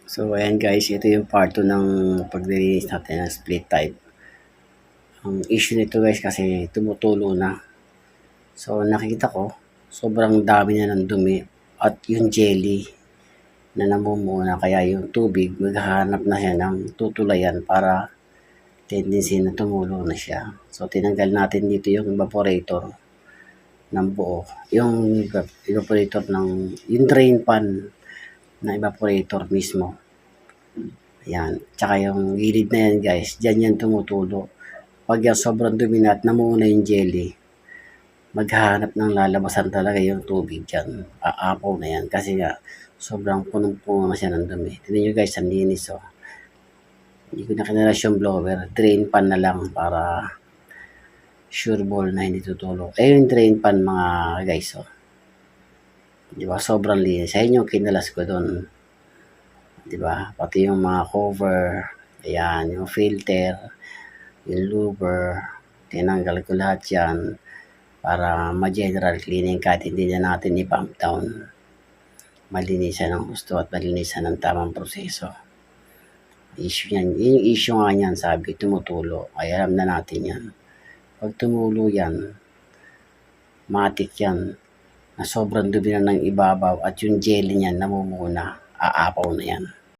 So ayan guys, ito yung part 2 ng paglilinis natin ng split type. Ang issue nito guys kasi tumutulo na. So nakita ko, sobrang dami na ng dumi at yung jelly na namumuna, kaya yung tubig maghahanap na siya ng tutulayan para tendency na tumulo na siya. So tinanggal natin dito yung evaporator ng buo. Yung evaporator ng, yung drain pan na evaporator mismo. Ayan. Tsaka yung gilid na yan guys, dyan yan tumutulo. Pag yan sobrang dumi na at namuna yung jelly, maghahanap ng lalabasan talaga yung tubig dyan. Aapaw na yan. Kasi nga, sobrang punong-puno na siya ng dumi. Tignan nyo guys, ang linis oh. Hindi ko na kinalas yung blower. Drain pan na lang para sure ball na hindi tutulo. Eh yung drain pan mga guys oh. Diba? Sobrang linis. Ayun yung kinalas ko doon. Diba? Pati yung mga cover, ayan, yung filter, yung luber, tinanggal ko lahat yan para ma-general cleaning kahit hindi na natin i-pump down. Malinisan ng gusto at malinisan ng tamang proseso. Issue yan. Yung issue nga yan, sabi, tumutulo. Ay alam na natin yan. Pag tumulo yan, matik yan, na sobrang dumi na ng ibabaw at yung jelly niyan namumuna, aapaw na yan.